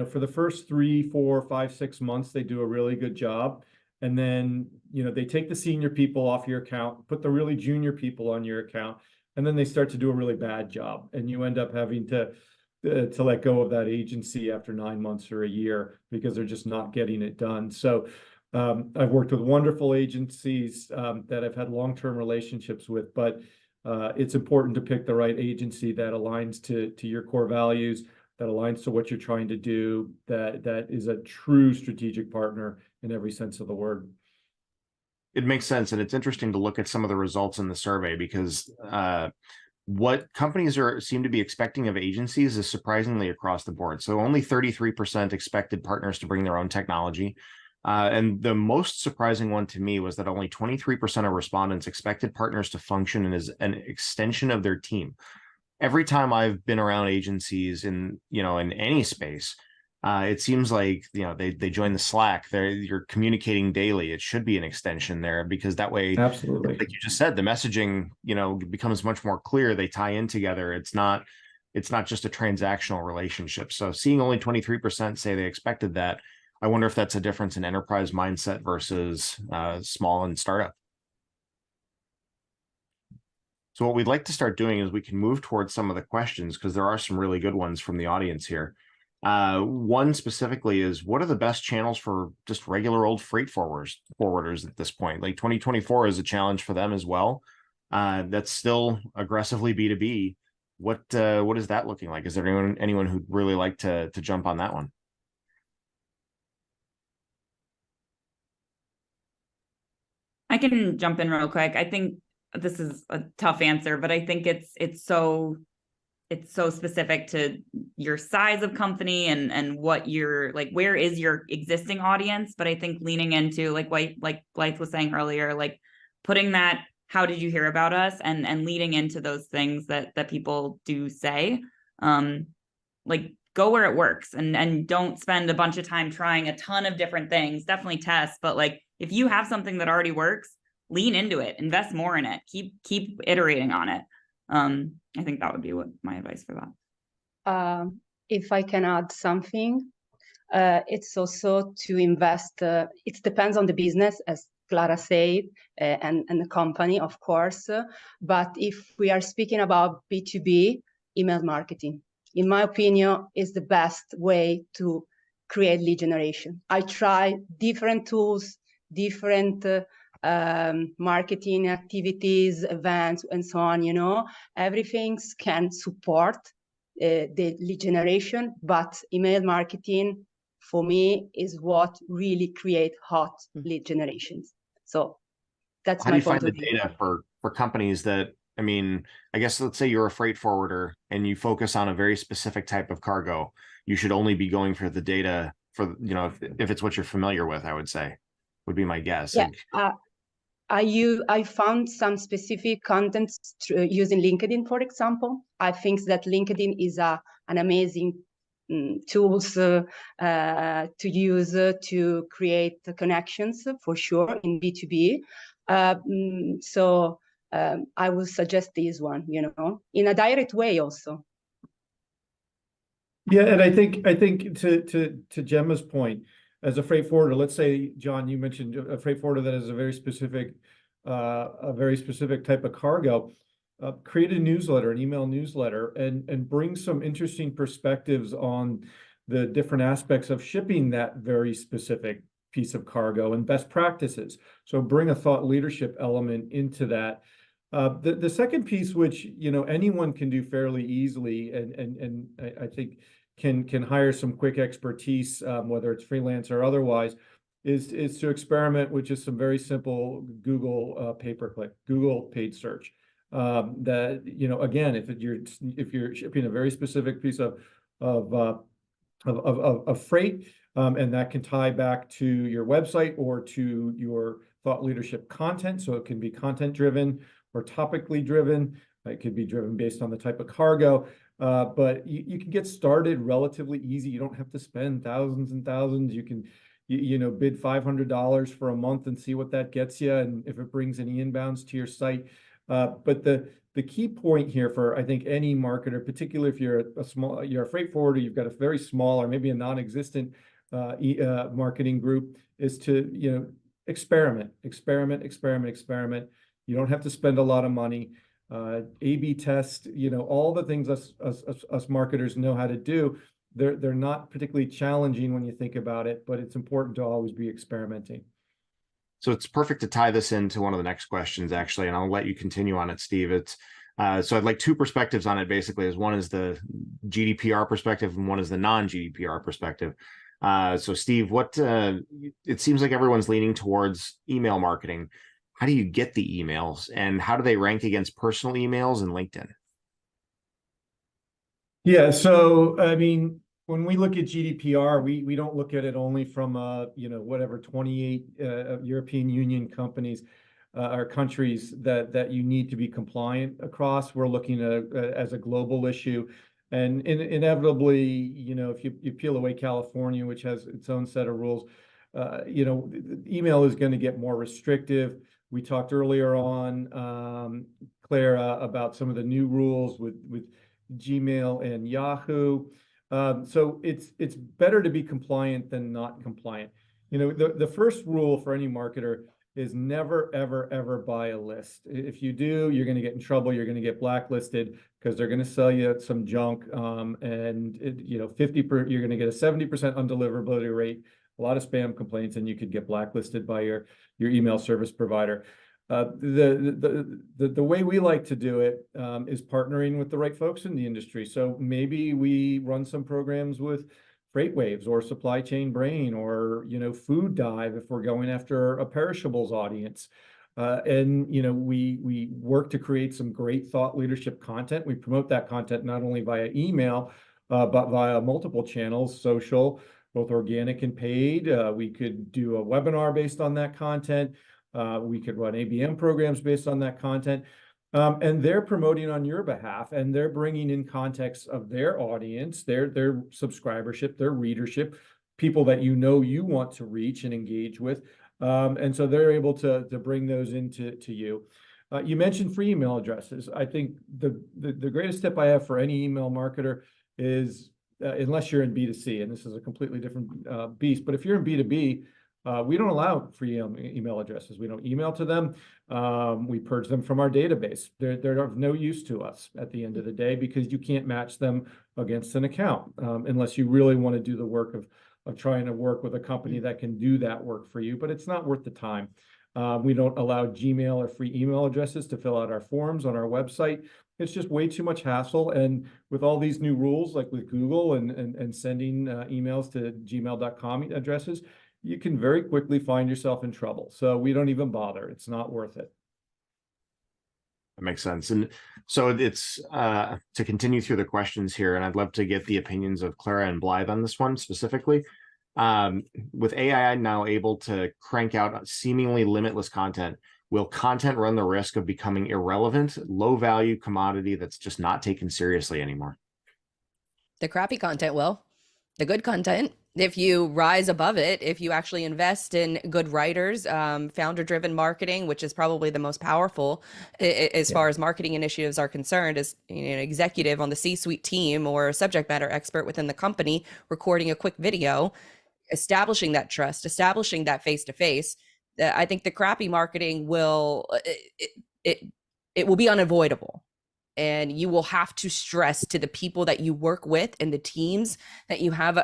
for the first 3, 4, 5, 6 months, they do a really good job. And then, they take the senior people off your account, put the really junior people on your account, and then they start to do a really bad job. And you end up having to let go of that agency after 9 months or a year because they're just not getting it done. So I've worked with wonderful agencies that I've had long-term relationships with, but it's important to pick the right agency that aligns to your core values, that aligns to what you're trying to do, that is a true strategic partner in every sense of the word. It makes sense. And it's interesting to look at some of the results in the survey, because what companies seem to be expecting of agencies is surprisingly across the board. So only 33% expected partners to bring their own technology. And the most surprising one to me was that only 23% of respondents expected partners to function as an extension of their team. Every time I've been around agencies in any space, it seems like they join the Slack. You're communicating daily. It should be an extension there, because that way, absolutely, like you just said, the messaging becomes much more clear. They tie in together. It's not just a transactional relationship. So seeing only 23% say they expected that, I wonder if that's a difference in enterprise mindset versus small and startup. So what we'd like to start doing is we can move towards some of the questions, because there are some really good ones from the audience here. One specifically is, what are the best channels for just regular old freight forwarders at this point? Like 2024 is a challenge for them as well. That's still aggressively B2B. What is that looking like? Is there anyone who'd really like to jump on that one? I can jump in real quick. I think this is a tough answer, but I think it's so specific to your size of company and what you're like, where is your existing audience. But I think leaning into like Blythe was saying earlier, like putting that, how did you hear about us, and leading into those things that people do say, like go where it works, and don't spend a bunch of time trying a ton of different things. Definitely test, but like if you have something that already works, lean into it, invest more in it, keep iterating on it. I think that would be what my advice for that. If I can add something, it's also to invest. It depends on the business, as Clara said, and the company, of course. But if we are speaking about B2B, email marketing, in my opinion, is the best way to create lead generation. I try different tools, different marketing activities, events, and so on. You know, everything can support the lead generation, but email marketing for me is what really create hot lead generations. So that's How do my you point find of the view. data for companies that, I mean, I guess let's say you're a freight forwarder and you focus on a very specific type of cargo. You should only be going for the data for, you know, if it's what you're familiar with, I would say, would be my guess. Yeah, Like, I found some specific contents using LinkedIn, for example. I think that LinkedIn is an amazing tools to use to create connections, for sure, in B2B. So I would suggest this one, you know, in a direct way also. Yeah, and I think to Gemma's point, as a freight forwarder, let's say, John, you mentioned a freight forwarder that has a very specific type of cargo. Create a newsletter, an email newsletter, and bring some interesting perspectives on the different aspects of shipping that very specific piece of cargo and best practices. So bring a thought leadership element into that. The second piece, which anyone can do fairly easily, and I think can hire some quick expertise, whether it's freelance or otherwise, is to experiment with just some very simple Google pay-per-click, Google paid search. That again, if you're shipping a very specific piece of freight, and that can tie back to your website or to your thought leadership content, so it can be content driven or topically driven. It could be driven based on the type of cargo, but you can get started relatively easy. You don't have to spend thousands and thousands. You can bid $500 for a month and see what that gets you, and if it brings any inbounds to your site. But the key point here for, I think, any marketer, particularly if you're a freight forwarder, you've got a very small or maybe a non-existent marketing group, is to experiment. You don't have to spend a lot of money. A/B test, all the things us marketers know how to do. They're not particularly challenging when you think about it, but it's important to always be experimenting. so it's perfect to tie this into one of the next questions, actually, and I'll let you continue on it, Steve. It's so I'd like two perspectives on it, basically. As one is the GDPR perspective and one is the non-GDPR perspective. So Steve, it seems like everyone's leaning towards email marketing. How do you get the emails, and how do they rank against personal emails and LinkedIn? Yeah, so I mean, when we look at GDPR, we don't look at it only from whatever 28 European Union companies or countries that you need to be compliant across. We're looking at as a global issue, and inevitably, if you peel away California, which has its own set of rules, email is going to get more restrictive. We talked earlier on, Clara, about some of the new rules with Gmail and Yahoo. So it's better to be compliant than not compliant. The first rule for any marketer is never, ever, ever buy a list. If you do, you're going to get in trouble. You're going to get blacklisted because they're going to sell you some junk. And you're going to get a 70% undeliverability rate, a lot of spam complaints, and you could get blacklisted by your email service provider. The way we like to do it is partnering with the right folks in the industry. So maybe we run some programs with FreightWaves or Supply Chain Brain or Food Dive if we're going after a perishables audience. And you know, we work to create some great thought leadership content. We promote that content not only via email, but via multiple channels, social, both organic and paid. We could do a webinar based on that content. We could run ABM programs based on that content. And they're promoting on your behalf, and they're bringing in context of their audience, their subscribership, their readership, people that you know you want to reach and engage with. And so they're able to bring those into you. You mentioned free email addresses. I think the greatest tip I have for any email marketer is, unless you're in B2C, and this is a completely different beast, but if you're in B2B, we don't allow free email addresses. We don't email to them. We purge them from our database. They're of no use to us at the end of the day, because you can't match them against an account unless you really want to do the work of trying to work with a company that can do that work for you, but it's not worth the time. We don't allow Gmail or free email addresses to fill out our forms on our website. It's just way too much hassle. And with all these new rules, like with Google and sending emails to gmail.com addresses, you can very quickly find yourself in trouble. So we don't even bother. It's not worth it. That makes sense. And so it's to continue through the questions here, and I'd love to get the opinions of Clara and Blythe on this one specifically. With AI now able to crank out seemingly limitless content, will content run the risk of becoming irrelevant, low value commodity that's just not taken seriously anymore? The crappy content will. The good content, if you rise above it, if you actually invest in good writers, founder-driven marketing, which is probably the most powerful as far as marketing initiatives are concerned, as an executive on the C-suite team or a subject matter expert within the company recording a quick video, establishing that trust, establishing that face-to-face. I think the crappy marketing will, it will be unavoidable. And you will have to stress to the people that you work with and the teams that you have,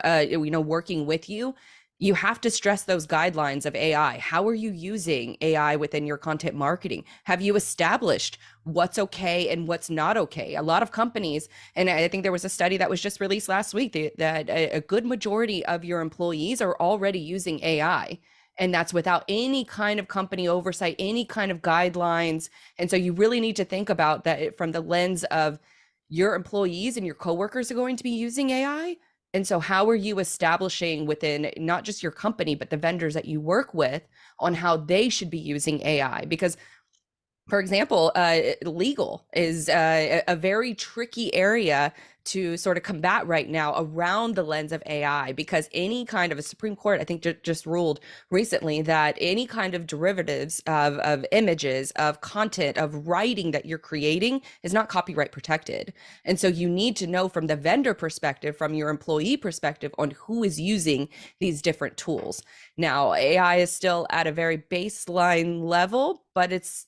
working with you. You have to stress those guidelines of AI. How are you using AI within your content marketing? Have you established what's okay and what's not okay? A lot of companies, and I think there was a study that was just released last week that a good majority of your employees are already using AI. And that's without any kind of company oversight, any kind of guidelines. And so you really need to think about that from the lens of your employees and your coworkers are going to be using AI. And so how are you establishing within not just your company, but the vendors that you work with on how they should be using AI? Because, for example, legal is a very tricky area to sort of combat right now around the lens of AI, because any kind of a Supreme Court, I think just ruled recently that any kind of derivatives of images, of content, of writing that you're creating is not copyright protected. And so you need to know from the vendor perspective, from your employee perspective, on who is using these different tools. Now, AI is still at a very baseline level, but it's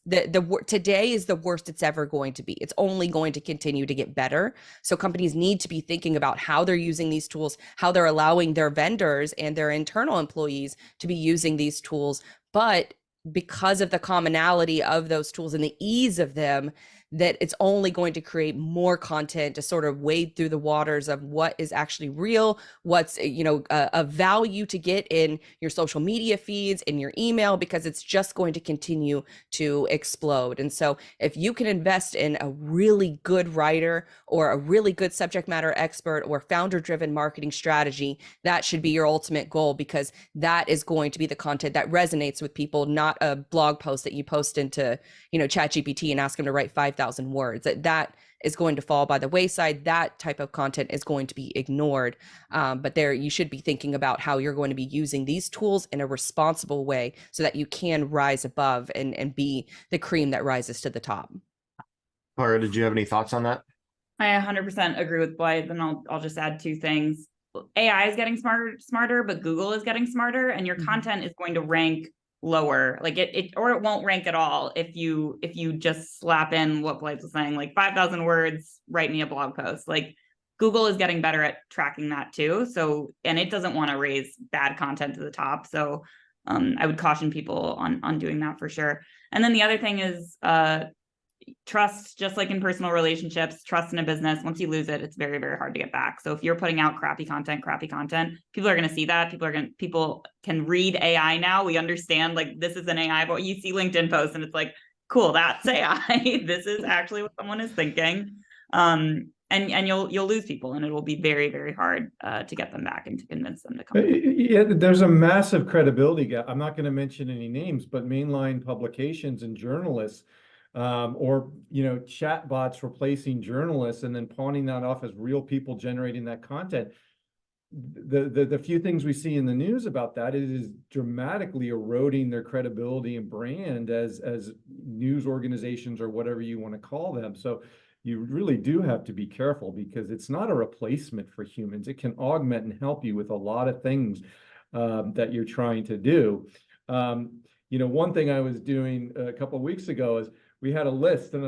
today is the worst it's ever going to be. It's only going to continue to get better. So companies need to be thinking about how they're using these tools, how they're allowing their vendors and their internal employees to be using these tools. But because of the commonality of those tools and the ease of them, that it's only going to create more content to sort of wade through the waters of what is actually real, what's, a value to get in your social media feeds, in your email, because it's just going to continue to explode. And so if you can invest in a really good writer or a really good subject matter expert or founder-driven marketing strategy, that should be your ultimate goal, because that is going to be the content that resonates with people, not a blog post that you post into, ChatGPT and ask them to write 5,000 words. That is going to fall by the wayside. That type of content is going to be ignored. But there, you should be thinking about how you're going to be using these tools in a responsible way so that you can rise above and be the cream that rises to the top. Clara, did you have any thoughts on that? I 100% agree with Blythe, and I'll just add two things. AI is getting smarter, but Google is getting smarter, and your content is going to rank lower, like it won't rank at all if you just slap in what Blythe was saying, like 5,000 words, write me a blog post. Like Google is getting better at tracking that too. So, and it doesn't want to raise bad content to the top. So I would caution people on doing that for sure. And then the other thing is trust, just like in personal relationships, trust in a business, once you lose it, it's very, very hard to get back. So if you're putting out crappy content, people are going to see that. People can read AI now. We understand like this is an AI, but you see LinkedIn posts and it's like, cool, that's AI. This is actually what someone is thinking. And you'll lose people, and it will be very, very hard to get them back and to convince them to come back. Yeah, there's a massive credibility gap. I'm not going to mention any names, but mainline publications and journalists, or chat bots replacing journalists and then pawning that off as real people generating that content. The few things we see in the news about that, it is dramatically eroding their credibility and brand as news organizations or whatever you want to call them. So you really do have to be careful, because it's not a replacement for humans. It can augment and help you with a lot of things that you're trying to do. One thing I was doing a couple of weeks ago is we had a list, and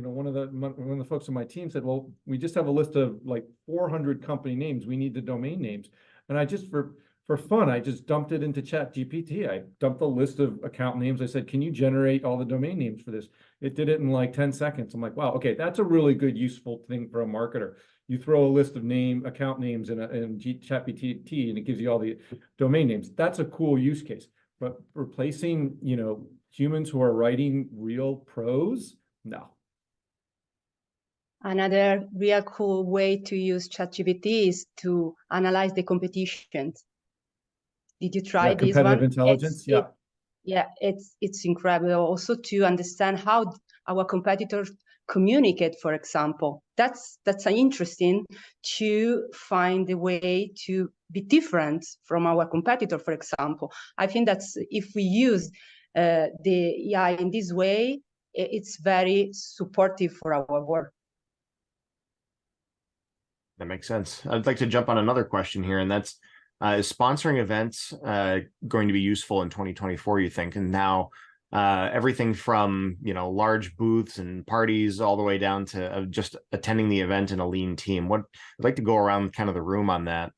one of the folks on my team said, well, we just have a list of like 400 company names. We need the domain names. And I just, for fun, I just dumped it into ChatGPT. I dumped a list of account names. I said, can you generate all the domain names for this? It did it in like 10 seconds. I'm like, wow, okay, that's a really good, useful thing for a marketer. You throw a list of account names in ChatGPT, and it gives you all the domain names. That's a cool use case. But replacing, humans who are writing real prose, no. Another real cool way to use ChatGPT is to analyze the competitions. Did you try this one? Competitive intelligence, it's incredible. Also to understand how our competitors communicate, for example. That's interesting to find a way to be different from our competitor, for example. I think that's, if we use the AI in this way, it's very supportive for our work. That makes sense. I'd like to jump on another question here, and that's, is sponsoring events going to be useful in 2024, you think? And now everything from, large booths and parties all the way down to just attending the event in a lean team. I'd like to go around kind of the room on that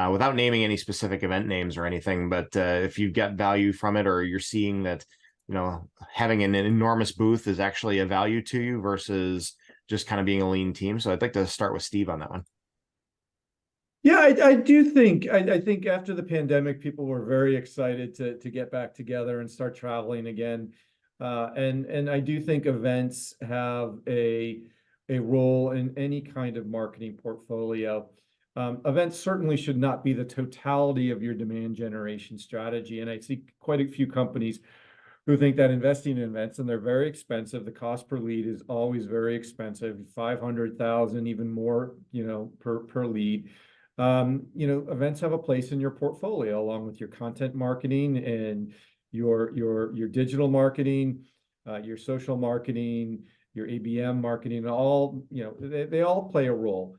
without naming any specific event names or anything, but if you've got value from it, or you're seeing that, having an enormous booth is actually a value to you versus just kind of being a lean team. So I'd like to start with Steve on that one. Yeah, I do think, I think after the pandemic, people were very excited to get back together and start traveling again. And I do think events have a role in any kind of marketing portfolio. Events certainly should not be the totality of your demand generation strategy. And I see quite a few companies who think that investing in events, and they're very expensive. The cost per lead is always very expensive, 500,000, even more, per lead. Events have a place in your portfolio, along with your content marketing and your digital marketing, your social marketing, your ABM marketing, all, they all play a role.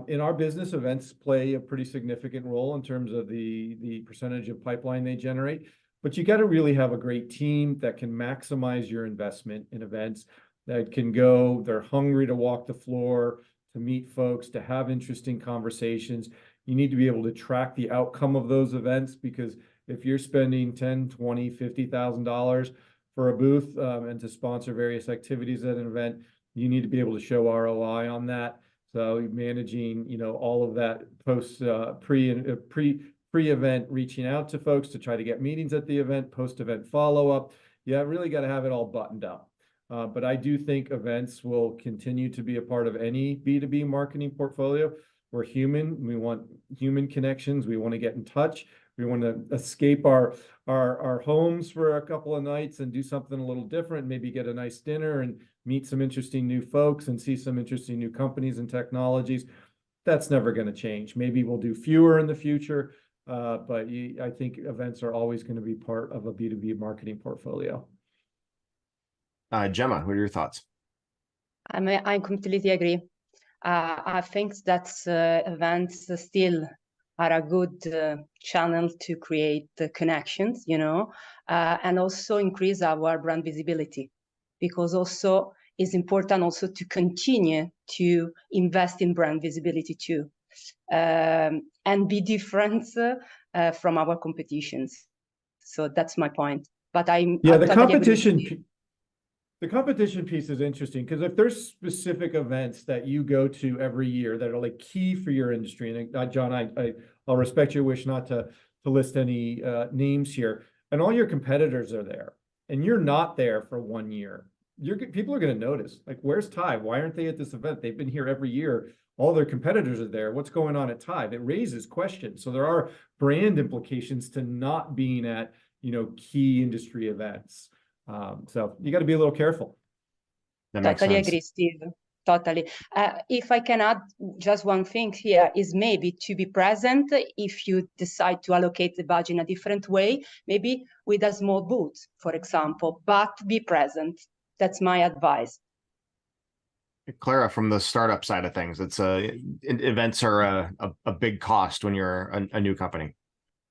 In our business, events play a pretty significant role in terms of the percentage of pipeline they generate. But you got to really have a great team that can maximize your investment in events, that can go, they're hungry to walk the floor, to meet folks, to have interesting conversations. You need to be able to track the outcome of those events, because if you're spending $10, $20, $50,000 for a booth and to sponsor various activities at an event, you need to be able to show ROI on that. So managing, all of that post pre-event, reaching out to folks to try to get meetings at the event, post-event follow-up. Yeah, really got to have it all buttoned up. But I do think events will continue to be a part of any B2B marketing portfolio. We're human. We want human connections. We want to get in touch. We want to escape our homes for a couple of nights and do something a little different, maybe get a nice dinner and meet some interesting new folks and see some interesting new companies and technologies. That's never going to change. Maybe we'll do fewer in the future, but I think events are always going to be part of a B2B marketing portfolio. Gemma, what are your thoughts? I completely agree. I think that events still are a good channel to create connections, and also increase our brand visibility, because also it's important also to continue to invest in brand visibility too, and be different from our competitions. So that's my point. But the competition. The competition piece is interesting because if there's specific events that you go to every year that are like key for your industry, and John, I'll respect your wish not to list any names here, and all your competitors are there, and you're not there for 1 year, people are going to notice, like, where's Tive? Why aren't they at this event? They've been here every year. All their competitors are there. What's going on at Tive? It raises questions. So there are brand implications to not being at, key industry events. So you got to be a little careful. That makes Totally sense. agree, Steve. Totally. If I can add just one thing here is maybe to be present if you decide to allocate the budget in a different way, maybe with a small booth, for example, but be present. That's my advice. Clara, from the startup side of things, events are a big cost when you're a new company.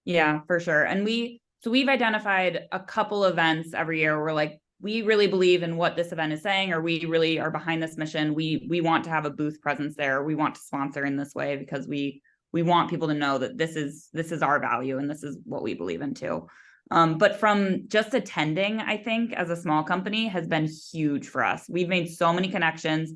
Yeah, for sure. And we've identified a couple events every year where we're like, we really believe in what this event is saying, or we really are behind this mission. We want to have a booth presence there. We want to sponsor in this way because we want people to know that this is our value and this is what we believe in too. But from just attending, I think as a small company has been huge for us. We've made so many connections.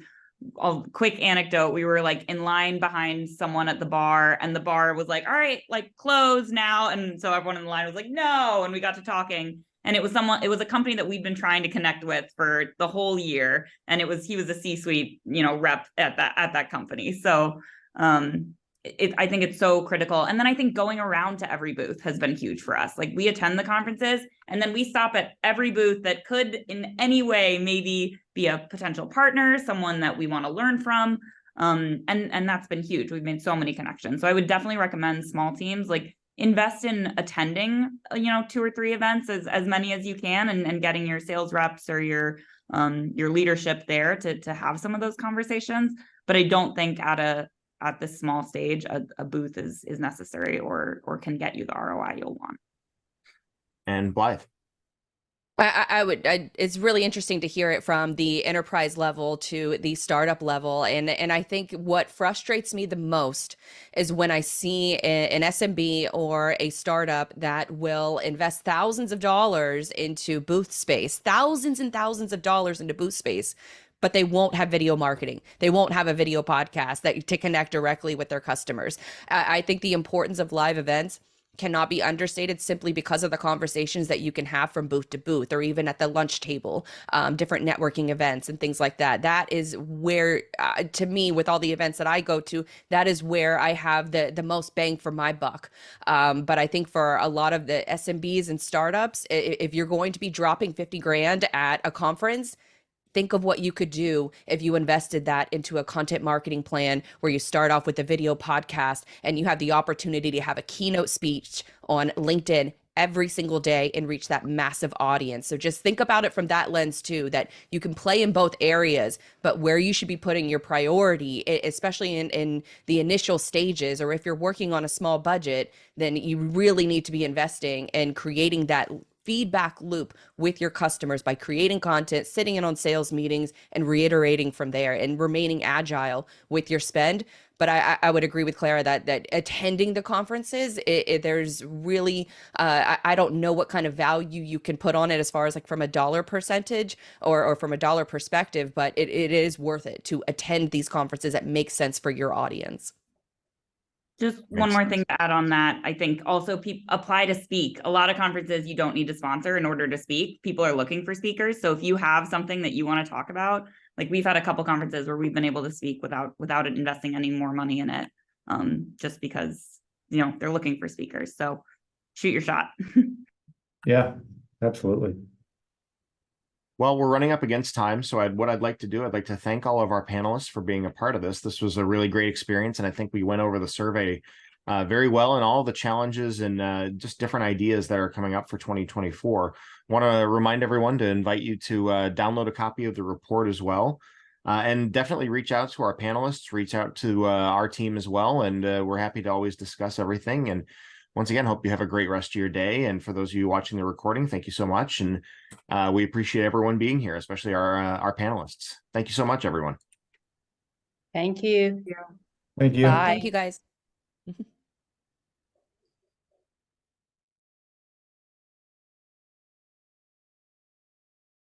A quick anecdote, we were like in line behind someone at the bar and the bar was like, all right, like close now. And so everyone in the line was like, no. And we got to talking. And it was a company that we'd been trying to connect with for the whole year. And he was a C-suite, rep at that company. So I think it's so critical. And then I think going around to every booth has been huge for us. Like we attend the conferences and then we stop at every booth that could in any way maybe be a potential partner, someone that we want to learn from. And that's been huge. We've made so many connections. So I would definitely recommend small teams, like invest in attending, 2 or 3 events, as many as you can, and getting your sales reps or your leadership there to have some of those conversations. But I don't think at this small stage, a booth is necessary or can get you the ROI you'll want. And Blythe. It's really interesting to hear it from the enterprise level to the startup level. And I think what frustrates me the most is when I see an SMB or a startup that will invest thousands of dollars into booth space, thousands and thousands of dollars into booth space, but they won't have video marketing. They won't have a video podcast to connect directly with their customers. I think the importance of live events cannot be understated simply because of the conversations that you can have from booth to booth or even at the lunch table, different networking events and things like that. That is where, to me, with all the events that I go to, that is where I have the most bang for my buck. But I think for a lot of the SMBs and startups, if you're going to be dropping 50 grand at a conference, think of what you could do if you invested that into a content marketing plan where you start off with a video podcast and you have the opportunity to have a keynote speech on LinkedIn every single day and reach that massive audience. So just think about it from that lens too, that you can play in both areas, but where you should be putting your priority, especially in the initial stages, or if you're working on a small budget, then you really need to be investing and creating that feedback loop with your customers by creating content, sitting in on sales meetings, and reiterating from there and remaining agile with your spend. But I would agree with Clara that attending the conferences, there's really, I don't know what kind of value you can put on it as far as like from a dollar percentage or from a dollar perspective, but it is worth it to attend these conferences that make sense for your audience. Just one more thing to add on that. I think also apply to speak. A lot of conferences you don't need to sponsor in order to speak. People are looking for speakers. So if you have something that you want to talk about, like we've had a couple conferences where we've been able to speak without investing any more money in it, just because they're looking for speakers. So shoot your shot. Yeah, absolutely. Well, we're running up against time. So what I'd like to do, I'd like to thank all of our panelists for being a part of this. This was a really great experience. And I think we went over the survey very well and all the challenges and just different ideas that are coming up for 2024. Want to remind everyone to invite you to download a copy of the report as well. And definitely reach out to our panelists, reach out to our team as well. And we're happy to always discuss everything. And once again, hope you have a great rest of your day. And for those of you watching the recording, thank you so much. And we appreciate everyone being here, especially our panelists. Thank you so much, everyone. Thank you. Thank you. Bye. Thank you, guys.